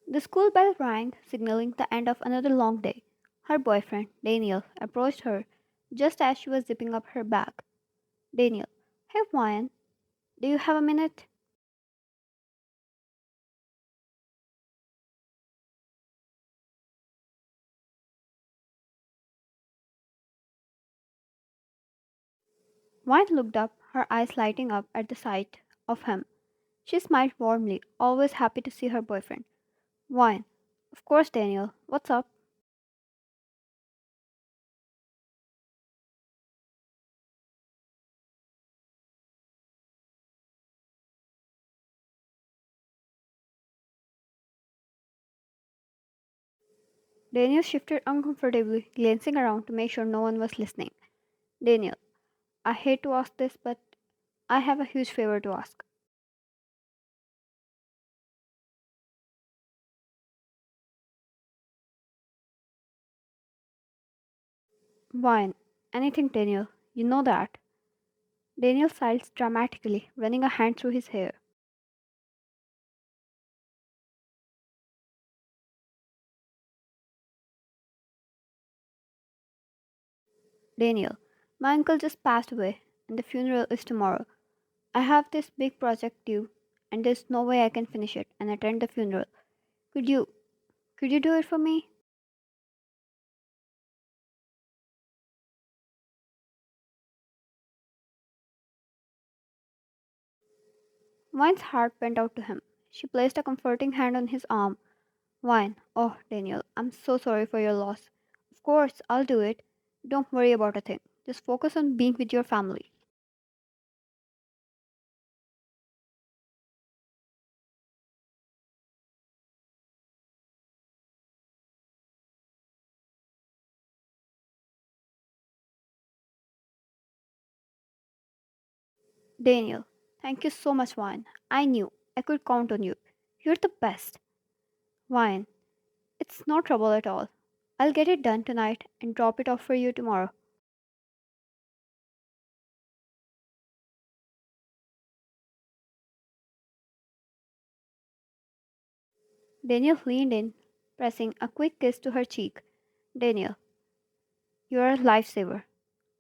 The school bell rang, signaling the end of another long day. Her boyfriend, Daniel, approached her just as she was zipping up her bag. Daniel, hey Ryan, do you have a minute? Ryan looked up, her eyes lighting up at the sight of him. She smiled warmly, always happy to see her boyfriend. Ryan, of course, Daniel, what's up? Daniel shifted uncomfortably, glancing around to make sure no one was listening. Daniel, I hate to ask this, but I have a huge favor to ask. Ryan, anything, Daniel, you know that. Daniel sighed dramatically, running a hand through his hair. Daniel, my uncle just passed away, and the funeral is tomorrow. I have this big project due, and there's no way I can finish it and attend the funeral. Could you could you do it for me? Vine's heart went out to him. She placed a comforting hand on his arm. Vine, oh Daniel, I'm so sorry for your loss. Of course, I'll do it. Don't worry about a thing. Just focus on being with your family. Daniel, thank you so much, Vine. I knew I could count on you. You're the best. Vine, it's no trouble at all. I'll get it done tonight and drop it off for you tomorrow. Daniel leaned in, pressing a quick kiss to her cheek. Daniel, you're a lifesaver.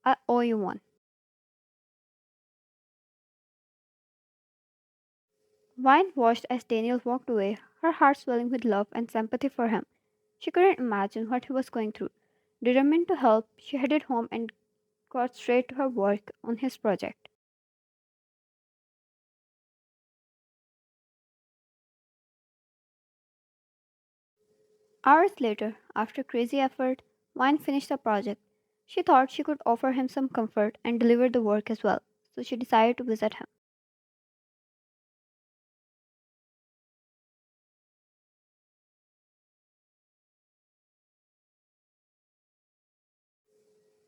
I owe you one. Vine watched as Daniel walked away, her heart swelling with love and sympathy for him. She couldn't imagine what he was going through. Determined to help, she headed home and got straight to her work on his project. Hours later, after crazy effort, Vine finished the project. She thought she could offer him some comfort and deliver the work as well, so she decided to visit him.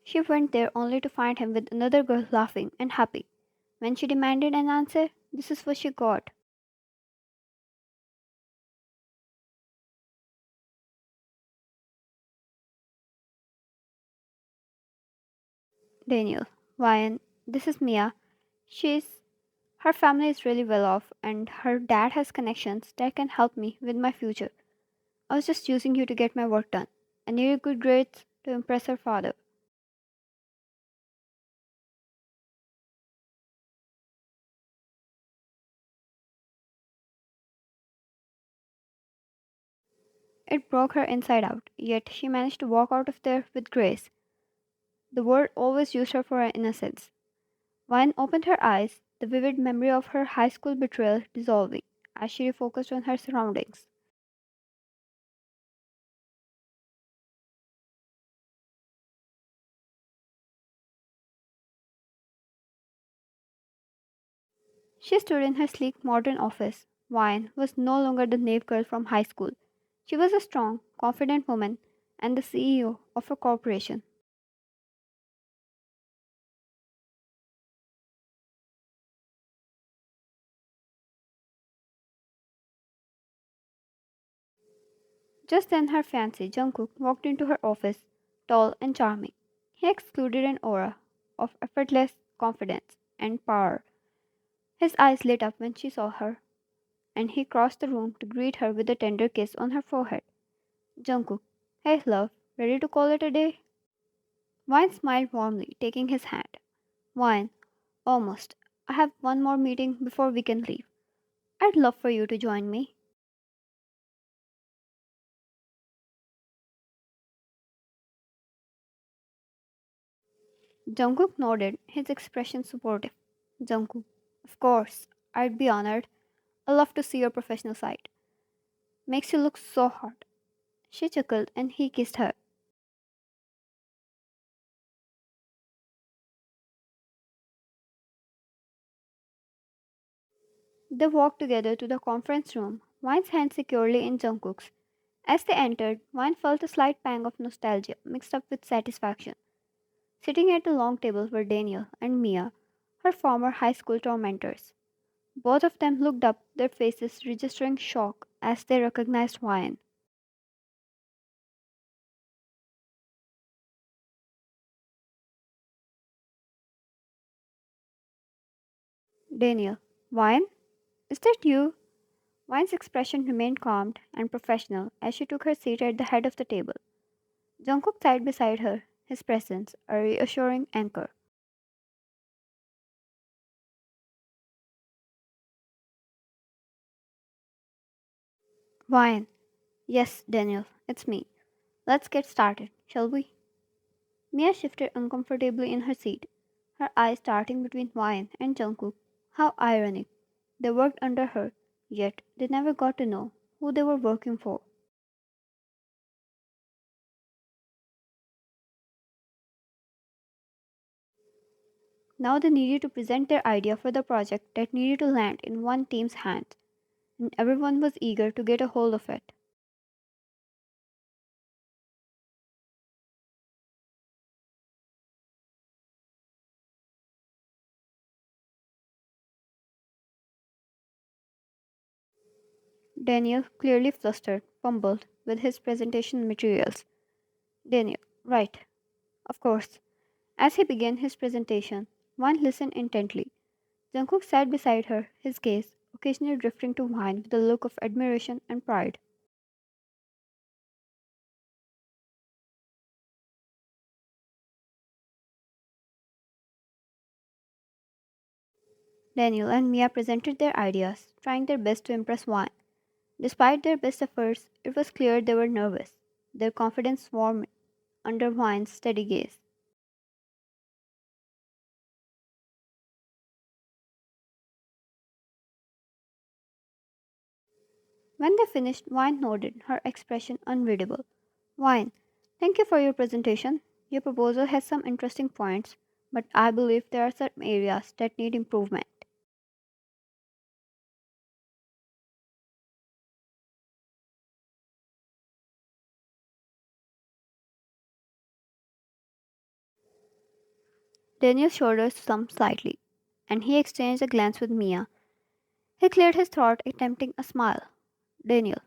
She went there only to find him with another girl laughing and happy. When she demanded an answer, this is what she got. Daniel, Ryan, this is Mia. She's Her family is really well off and her dad has connections that can help me with my future. I was just using you to get my work done. I needed good grades to impress her father. It broke her inside out, yet she managed to walk out of there with grace. The word always used her for her innocence. Vine opened her eyes, the vivid memory of her high school betrayal dissolving as she refocused on her surroundings. She stood in her sleek modern office. Vine was no longer the naive girl from high school. She was a strong, confident woman and the CEO of a corporation. Just then her fiancé, Jungkook, walked into her office, tall and charming. He exuded an aura of effortless confidence and power. His eyes lit up when she saw her. and he crossed the room to greet her with a tender kiss on her forehead. Jungkook, hey love, ready to call it a day? Wine smiled warmly, taking his hand. Wine, almost. I have one more meeting before we can leave. I'd love for you to join me. Jungkook nodded, his expression supportive. Jungkook, of course, I'd be honored. I love to see your professional side. Makes you look so hot. She chuckled and he kissed her. They walked together to the conference room, Wine's hand securely in Jungkook's. As they entered, Wine felt a slight pang of nostalgia mixed up with satisfaction. Sitting at the long table were Daniel and Mia, her former high school tormentors. Both of them looked up, their faces registering shock as they recognized Wine. Daniel, Wine? Is that you? Wine's expression remained calm and professional as she took her seat at the head of the table. Jungkook sat beside her, his presence a reassuring anchor. Wine. Yes, Daniel, it's me. Let's get started, shall we? Mia shifted uncomfortably in her seat, her eyes darting between Wine and Jungkook. How ironic. They worked under her, yet they never got to know who they were working for. Now they needed to present their idea for the project that needed to land in one team's hands, and everyone was eager to get a hold of it. Daniel, clearly flustered, fumbled with his presentation materials. Daniel, right, of course. As he began his presentation, Wan listened intently. Jungkook sat beside her, his gaze occasionally drifting to Wine with a look of admiration and pride. Daniel and Mia presented their ideas, trying their best to impress Wine. Despite their best efforts, it was clear they were nervous, their confidence swarmed under Wine's steady gaze. When they finished, Wine nodded, her expression unreadable. Wine, thank you for your presentation. Your proposal has some interesting points, but I believe there are certain areas that need improvement. Daniel's shoulders slumped slightly, and he exchanged a glance with Mia. He cleared his throat, attempting a smile. Daniel,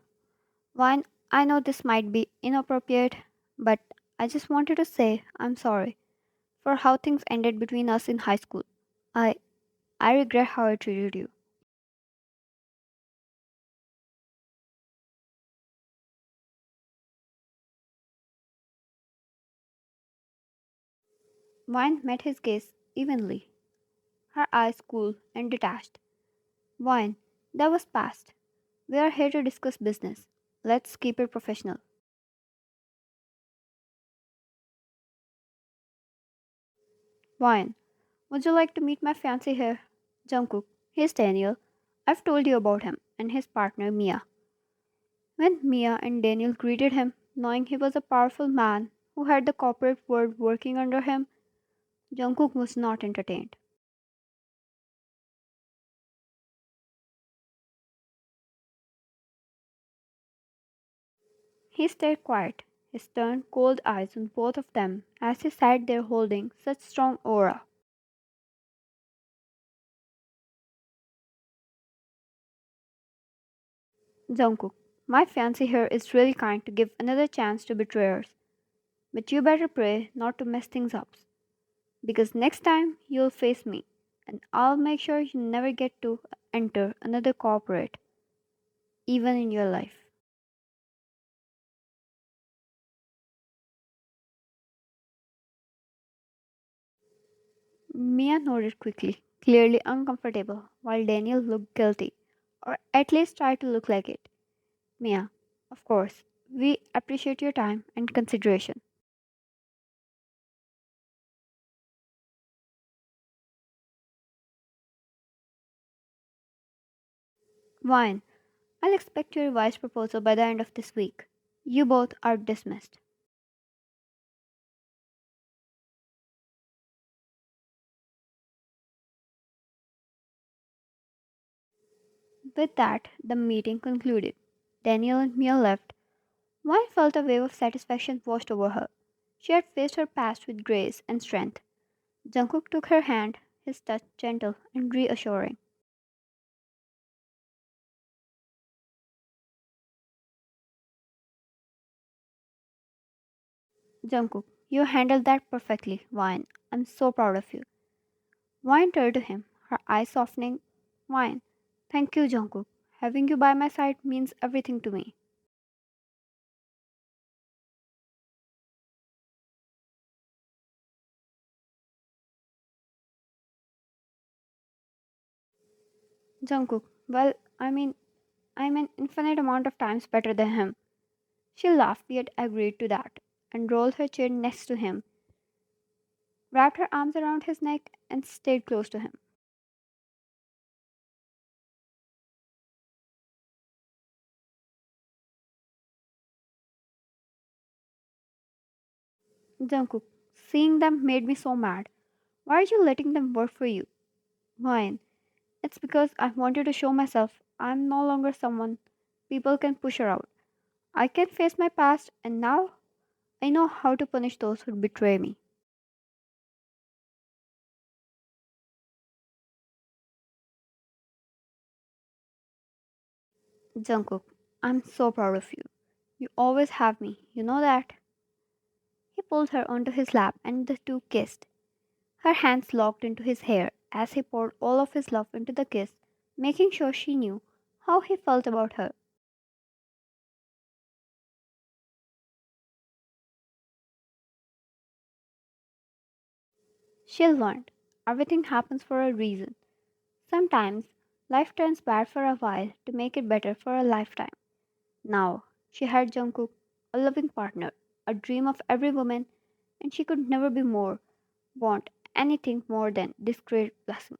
Wine, I know this might be inappropriate, but I just wanted to say I'm sorry for how things ended between us in high school. I I regret how I treated you. Wine met his gaze evenly, her eyes cool and detached. Wine, that was past. We are here to discuss business. Let's keep it professional. Wine, would you like to meet my fiancé here? Jungkook, he's Daniel. I've told you about him and his partner Mia. When Mia and Daniel greeted him, knowing he was a powerful man who had the corporate world working under him, Jungkook was not entertained. He stayed quiet, his stern, cold eyes on both of them as he sat there holding such strong aura. Jungkook, my fiancé here is really kind to give another chance to betrayers, but you better pray not to mess things up, because next time you'll face me, and I'll make sure you never get to enter another corporate. even in your life. Mia nodded quickly, clearly uncomfortable, while Daniel looked guilty, or at least tried to look like it. Mia, of course, we appreciate your time and consideration. Wine, I'll expect your revised proposal by the end of this week. You both are dismissed. With that, the meeting concluded. Daniel and Mia left. Wine felt a wave of satisfaction washed over her. She had faced her past with grace and strength. Jungkook took her hand, his touch gentle and reassuring. Jungkook, you handled that perfectly, Wine. I'm so proud of you. Wine turned to him, her eyes softening. Wine, thank you, Jungkook. Having you by my side means everything to me. Jungkook, well, I'm an infinite amount of times better than him. She laughed yet agreed to that, and rolled her chin next to him, wrapped her arms around his neck, and stayed close to him. Jungkook, seeing them made me so mad. Why are you letting them work for you? Wine, it's because I wanted to show myself I'm no longer someone people can push her out. I can face my past, and now I know how to punish those who betray me. Jungkook, I'm so proud of you. You always have me, you know that? He pulled her onto his lap and the two kissed. Her hands locked into his hair as he poured all of his love into the kiss, making sure she knew how he felt about her. She learned everything happens for a reason. Sometimes life turns bad for a while to make it better for a lifetime. Now she had Jungkook, a loving partner, a dream of every woman, and she could never be more want anything more than this great blessing.